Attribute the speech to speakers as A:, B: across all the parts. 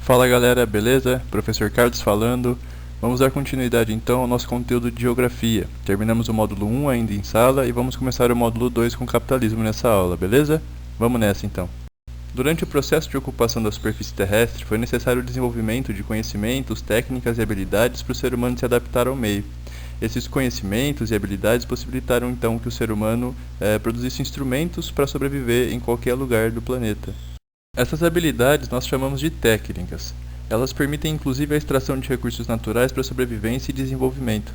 A: Fala galera, beleza? Professor Carlos falando. Vamos dar continuidade então ao nosso conteúdo de Geografia. Terminamos o módulo 1 ainda em sala e vamos começar o módulo 2 com capitalismo nessa aula, beleza? Vamos nessa então. Durante o processo de ocupação da superfície terrestre, foi necessário o desenvolvimento de conhecimentos, técnicas e habilidades para o ser humano se adaptar ao meio. Esses conhecimentos e habilidades possibilitaram então que o ser humano produzisse instrumentos para sobreviver em qualquer lugar do planeta. Essas habilidades nós chamamos de técnicas. Elas permitem inclusive a extração de recursos naturais para sobrevivência e desenvolvimento.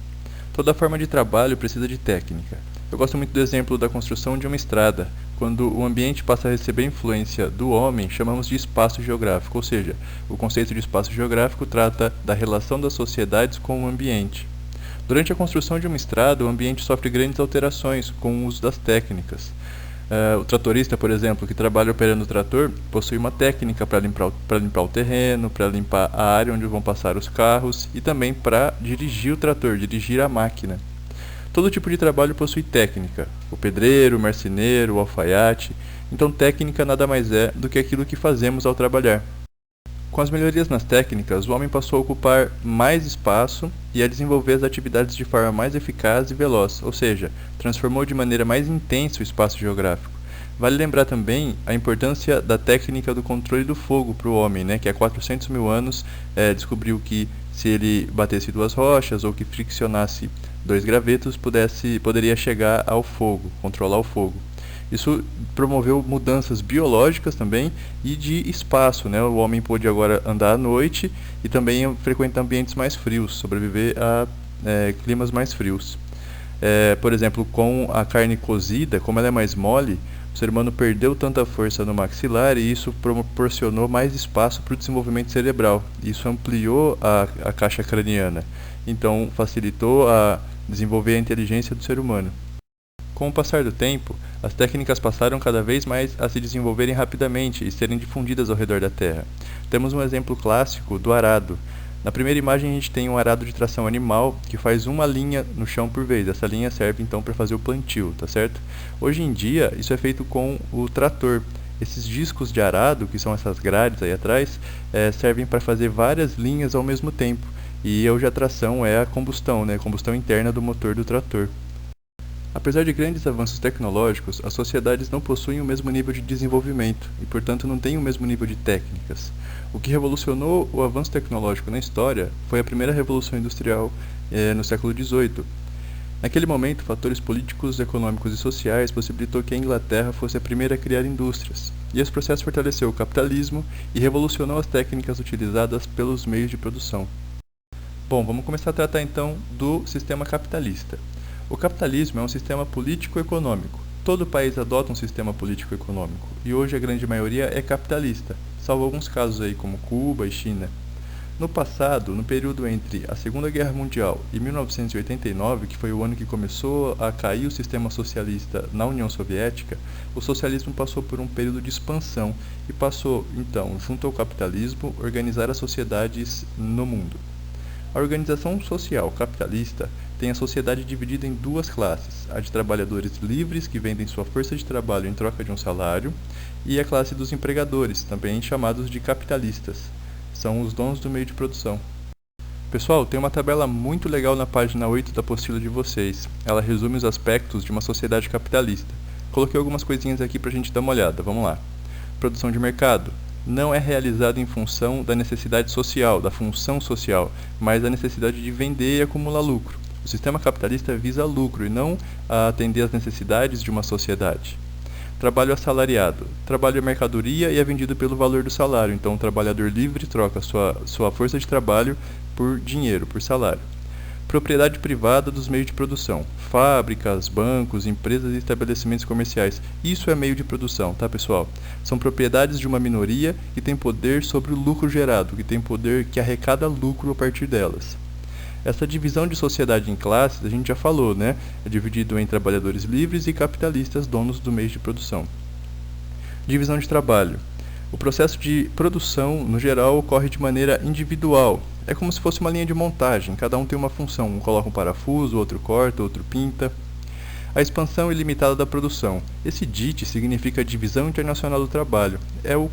A: Toda forma de trabalho precisa de técnica. Eu gosto muito do exemplo da construção de uma estrada. Quando o ambiente passa a receber influência do homem, chamamos de espaço geográfico, ou seja, o conceito de espaço geográfico trata da relação das sociedades com o ambiente. Durante a construção de uma estrada, o ambiente sofre grandes alterações com o uso das técnicas. O tratorista, por exemplo, que trabalha operando o trator, possui uma técnica para limpar o terreno, para limpar a área onde vão passar os carros e também para dirigir o trator, dirigir a máquina. Todo tipo de trabalho possui técnica. O pedreiro, o marceneiro, o alfaiate. Então, técnica nada mais é do que aquilo que fazemos ao trabalhar. Com as melhorias nas técnicas, o homem passou a ocupar mais espaço e a desenvolver as atividades de forma mais eficaz e veloz, ou seja, transformou de maneira mais intensa o espaço geográfico. Vale lembrar também a importância da técnica do controle do fogo para o homem, que há 400 mil anos descobriu que se ele batesse duas rochas ou que friccionasse dois gravetos, poderia chegar ao fogo, controlar o fogo. Isso promoveu mudanças biológicas também e de espaço, O homem pôde agora andar à noite e também frequentar ambientes mais frios, sobreviver a climas mais frios. Por exemplo, com a carne cozida, como ela é mais mole, o ser humano perdeu tanta força no maxilar e isso proporcionou mais espaço para o desenvolvimento cerebral. Isso ampliou a caixa craniana, então facilitou a desenvolver a inteligência do ser humano. Com o passar do tempo, as técnicas passaram cada vez mais a se desenvolverem rapidamente e serem difundidas ao redor da Terra. Temos um exemplo clássico do arado. Na primeira imagem a gente tem um arado de tração animal que faz uma linha no chão por vez. Essa linha serve então para fazer o plantio, tá certo? Hoje em dia isso é feito com o trator. Esses discos de arado, que são essas grades aí atrás, servem para fazer várias linhas ao mesmo tempo. E hoje a tração é a combustão, a combustão interna do motor do trator. Apesar de grandes avanços tecnológicos, as sociedades não possuem o mesmo nível de desenvolvimento e, portanto, não têm o mesmo nível de técnicas. O que revolucionou o avanço tecnológico na história foi a primeira revolução industrial no século XVIII. Naquele momento, fatores políticos, econômicos e sociais possibilitou que a Inglaterra fosse a primeira a criar indústrias. E esse processo fortaleceu o capitalismo e revolucionou as técnicas utilizadas pelos meios de produção. Bom, vamos começar a tratar então do sistema capitalista. O capitalismo é um sistema político-econômico. Todo país adota um sistema político-econômico, e hoje a grande maioria é capitalista, salvo alguns casos aí como Cuba e China. No passado, no período entre a Segunda Guerra Mundial e 1989, que foi o ano que começou a cair o sistema socialista na União Soviética, o socialismo passou por um período de expansão e passou, então, junto ao capitalismo, organizar as sociedades no mundo. A organização social capitalista tem a sociedade dividida em duas classes, a de trabalhadores livres que vendem sua força de trabalho em troca de um salário, e a classe dos empregadores, também chamados de capitalistas. São os donos do meio de produção. Pessoal, tem uma tabela muito legal na página 8 da apostila de vocês. Ela resume os aspectos de uma sociedade capitalista. Coloquei algumas coisinhas aqui para a gente dar uma olhada, vamos lá. Produção de mercado. Não é realizado em função da necessidade social, da função social, mas da necessidade de vender e acumular lucro. O sistema capitalista visa lucro e não a atender às necessidades de uma sociedade. Trabalho assalariado. Trabalho é mercadoria e é vendido pelo valor do salário, então o trabalhador livre troca sua força de trabalho por dinheiro, por salário. Propriedade privada dos meios de produção. Fábricas, bancos, empresas e estabelecimentos comerciais. Isso é meio de produção, tá, pessoal? São propriedades de uma minoria que tem poder sobre o lucro gerado, que tem poder que arrecada lucro a partir delas. Essa divisão de sociedade em classes, a gente já falou, É dividido em trabalhadores livres e capitalistas, donos do meio de produção. Divisão de trabalho. O processo de produção, no geral, ocorre de maneira individual. É como se fosse uma linha de montagem, cada um tem uma função. Um coloca um parafuso, outro corta, outro pinta. A expansão ilimitada da produção. Esse DIT significa Divisão Internacional do Trabalho. É o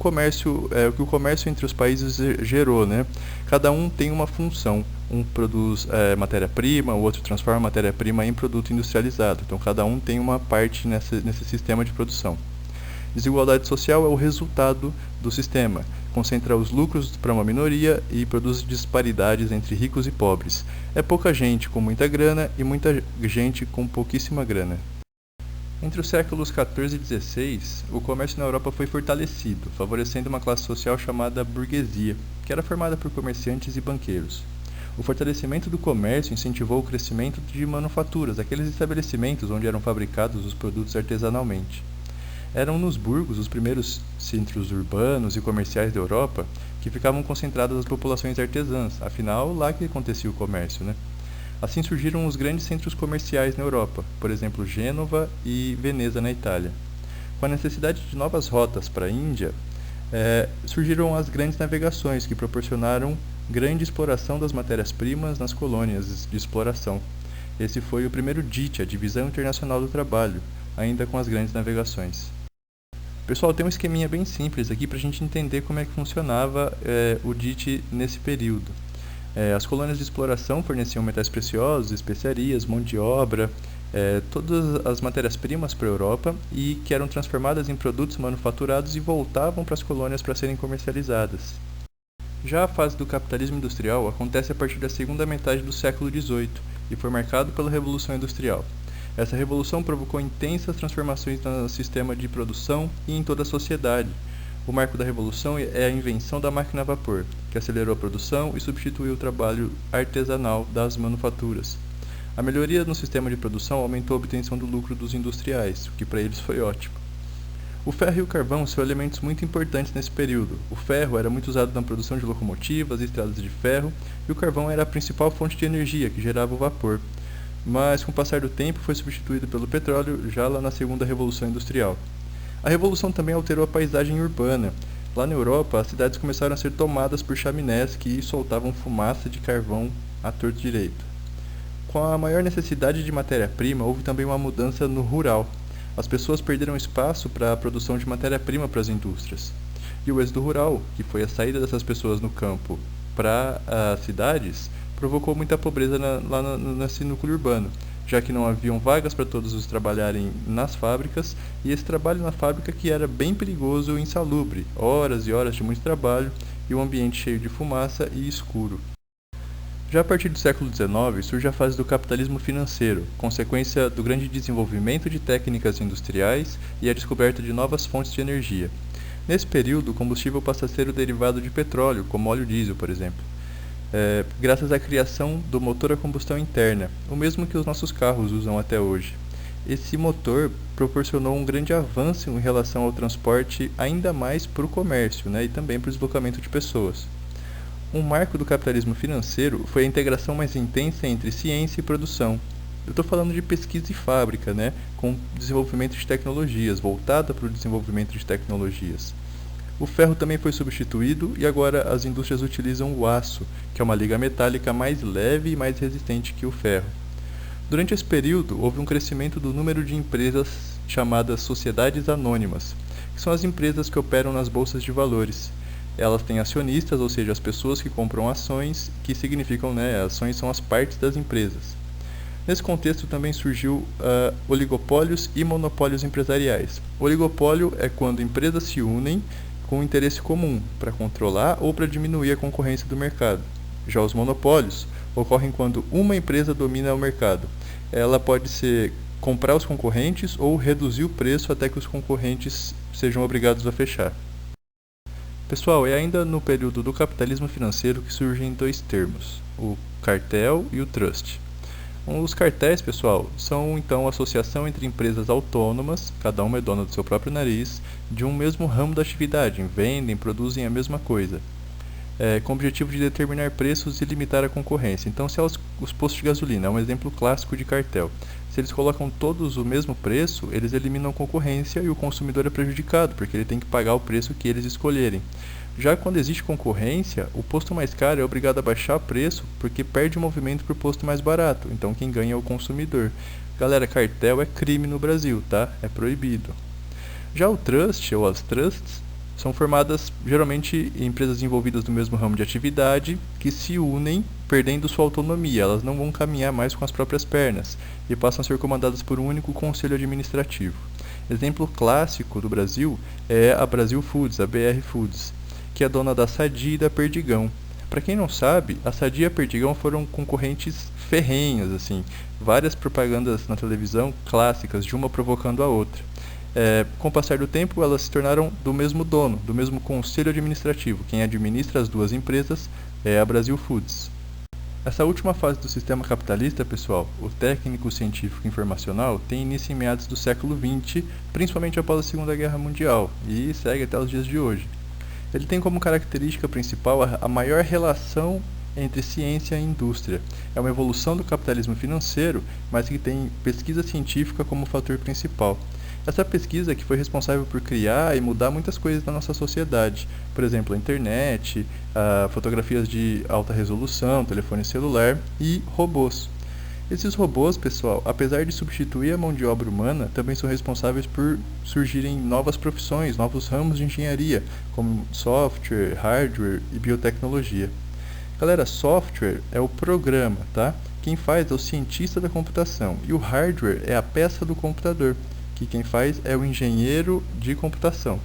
A: que o comércio entre os países gerou, né? Cada um tem uma função. Um produz matéria-prima, o outro transforma a matéria-prima em produto industrializado. Então, cada um tem uma parte nesse sistema de produção. Desigualdade social é o resultado do sistema. Concentra os lucros para uma minoria e produz disparidades entre ricos e pobres. É pouca gente com muita grana e muita gente com pouquíssima grana. Entre os séculos XIV e XVI, o comércio na Europa foi fortalecido, favorecendo uma classe social chamada burguesia, que era formada por comerciantes e banqueiros. O fortalecimento do comércio incentivou o crescimento de manufaturas, aqueles estabelecimentos onde eram fabricados os produtos artesanalmente. Eram nos burgos os primeiros centros urbanos e comerciais da Europa que ficavam concentradas as populações artesãs, afinal, lá que acontecia o comércio, né? Assim surgiram os grandes centros comerciais na Europa, por exemplo, Gênova e Veneza na Itália. Com a necessidade de novas rotas para a Índia, surgiram as grandes navegações que proporcionaram grande exploração das matérias-primas nas colônias de exploração. Esse foi o primeiro DIT, a Divisão Internacional do Trabalho, ainda com as grandes navegações. Pessoal, tem um esqueminha bem simples aqui para a gente entender como é que funcionava o DIT nesse período. As colônias de exploração forneciam metais preciosos, especiarias, mão de obra, todas as matérias-primas para a Europa e que eram transformadas em produtos manufaturados e voltavam para as colônias para serem comercializadas. Já a fase do capitalismo industrial acontece a partir da segunda metade do século XVIII e foi marcado pela Revolução Industrial. Essa revolução provocou intensas transformações no sistema de produção e em toda a sociedade. O marco da revolução é a invenção da máquina a vapor, que acelerou a produção e substituiu o trabalho artesanal das manufaturas. A melhoria no sistema de produção aumentou a obtenção do lucro dos industriais, o que para eles foi ótimo. O ferro e o carvão são elementos muito importantes nesse período. O ferro era muito usado na produção de locomotivas e estradas de ferro, e o carvão era a principal fonte de energia que gerava o vapor. Mas com o passar do tempo foi substituído pelo petróleo já lá na segunda revolução industrial. A revolução também alterou a paisagem urbana. Lá na Europa, as cidades começaram a ser tomadas por chaminés que soltavam fumaça de carvão à torto direito. Com a maior necessidade de matéria-prima, houve também uma mudança no rural. As pessoas perderam espaço para a produção de matéria-prima para as indústrias. E o êxodo rural, que foi a saída dessas pessoas no campo para as cidades, provocou muita pobreza nesse núcleo urbano, já que não haviam vagas para todos os trabalharem nas fábricas, e esse trabalho na fábrica que era bem perigoso e insalubre, horas e horas de muito trabalho e um ambiente cheio de fumaça e escuro. Já a partir do século XIX surge a fase do capitalismo financeiro, consequência do grande desenvolvimento de técnicas industriais e a descoberta de novas fontes de energia. Nesse período, o combustível passa a ser o derivado de petróleo, como óleo diesel, por exemplo. Graças à criação do motor a combustão interna, o mesmo que os nossos carros usam até hoje. Esse motor proporcionou um grande avanço em relação ao transporte, ainda mais para o comércio, né, e também para o deslocamento de pessoas. Um marco do capitalismo financeiro foi a integração mais intensa entre ciência e produção. Eu estou falando de pesquisa e fábrica, né, com desenvolvimento de tecnologias, voltada para o desenvolvimento de tecnologias. O ferro também foi substituído e agora as indústrias utilizam o aço, que é uma liga metálica mais leve e mais resistente que o ferro. Durante esse período, houve um crescimento do número de empresas chamadas sociedades anônimas, que são as empresas que operam nas bolsas de valores. Elas têm acionistas, ou seja, as pessoas que compram ações, que significam, ações são as partes das empresas. Nesse contexto também surgiu oligopólios e monopólios empresariais. Oligopólio é quando empresas se unem com um interesse comum para controlar ou para diminuir a concorrência do mercado. Já os monopólios ocorrem quando uma empresa domina o mercado. Ela pode ser comprar os concorrentes ou reduzir o preço até que os concorrentes sejam obrigados a fechar. Pessoal, é ainda no período do capitalismo financeiro que surgem dois termos, o cartel e o trust. Os cartéis, pessoal, são então a associação entre empresas autônomas, cada uma é dona do seu próprio nariz, de um mesmo ramo da atividade, vendem, produzem a mesma coisa, com o objetivo de determinar preços e limitar a concorrência. Então, se é os postos de gasolina, é um exemplo clássico de cartel. Se eles colocam todos o mesmo preço, eles eliminam a concorrência e o consumidor é prejudicado, porque ele tem que pagar o preço que eles escolherem. Já quando existe concorrência, o posto mais caro é obrigado a baixar o preço porque perde o movimento para o posto mais barato, então quem ganha é o consumidor. Galera, cartel é crime no Brasil, tá? É proibido. Já o trust, ou as trusts, são formadas geralmente em empresas envolvidas no mesmo ramo de atividade que se unem perdendo sua autonomia. Elas não vão caminhar mais com as próprias pernas e passam a ser comandadas por um único conselho administrativo. Exemplo clássico do Brasil é a Brasil Foods, a BR Foods, que é dona da Sadia e da Perdigão. Para quem não sabe, a Sadia e a Perdigão foram concorrentes ferrenhas, assim, várias propagandas na televisão clássicas, de uma provocando a outra. Com o passar do tempo, elas se tornaram do mesmo dono, do mesmo conselho administrativo. Quem administra as duas empresas é a Brasil Foods. Essa última fase do sistema capitalista, pessoal, o técnico científico informacional, tem início em meados do século XX, principalmente após a Segunda Guerra Mundial, e segue até os dias de hoje. Ele tem como característica principal a maior relação entre ciência e indústria. É uma evolução do capitalismo financeiro, mas que tem pesquisa científica como fator principal. Essa pesquisa que foi responsável por criar e mudar muitas coisas na nossa sociedade. Por exemplo, a internet, fotografias de alta resolução, telefone celular e robôs. Esses robôs, pessoal, apesar de substituir a mão de obra humana, também são responsáveis por surgirem novas profissões, novos ramos de engenharia, como software, hardware e biotecnologia. Galera, software é o programa, tá? Quem faz é o cientista da computação e o hardware é a peça do computador, que quem faz é o engenheiro de computação.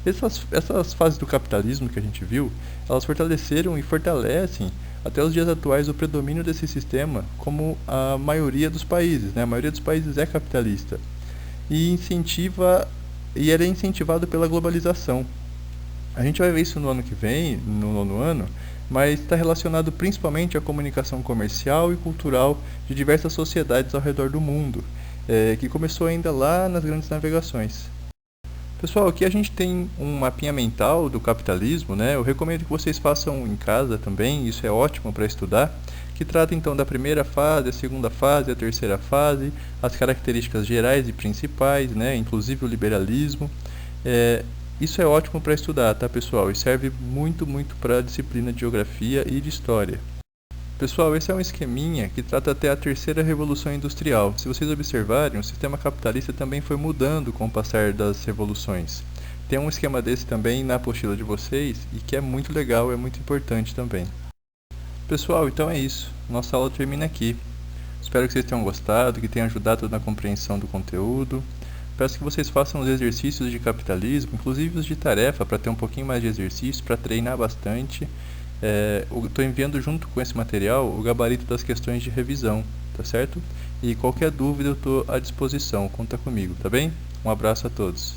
A: Essas fases do capitalismo que a gente viu, elas fortaleceram e fortalecem até os dias atuais o predomínio desse sistema como a maioria dos países, né? A maioria dos países é capitalista e ele é incentivado pela globalização. A gente vai ver isso no ano que vem, no nono ano, mas está relacionado principalmente à comunicação comercial e cultural de diversas sociedades ao redor do mundo, que começou ainda lá nas grandes navegações. Pessoal, aqui a gente tem um mapinha mental do capitalismo, né? Eu recomendo que vocês façam em casa também, isso é ótimo para estudar, que trata então da primeira fase, a segunda fase, a terceira fase, as características gerais e principais, né? Inclusive o liberalismo. Isso é ótimo para estudar, tá, pessoal? E serve muito para a disciplina de geografia e de história. Pessoal, esse é um esqueminha que trata até a terceira revolução industrial. Se vocês observarem, o sistema capitalista também foi mudando com o passar das revoluções. Tem um esquema desse também na apostila de vocês e que é muito legal, é muito importante também. Pessoal, então é isso. Nossa aula termina aqui. Espero que vocês tenham gostado, que tenha ajudado na compreensão do conteúdo. Peço que vocês façam os exercícios de capitalismo, inclusive os de tarefa, para ter um pouquinho mais de exercício, para treinar bastante. Estou enviando junto com esse material o gabarito das questões de revisão, tá certo? E qualquer dúvida eu estou à disposição, conta comigo, tá bem? Um abraço a todos.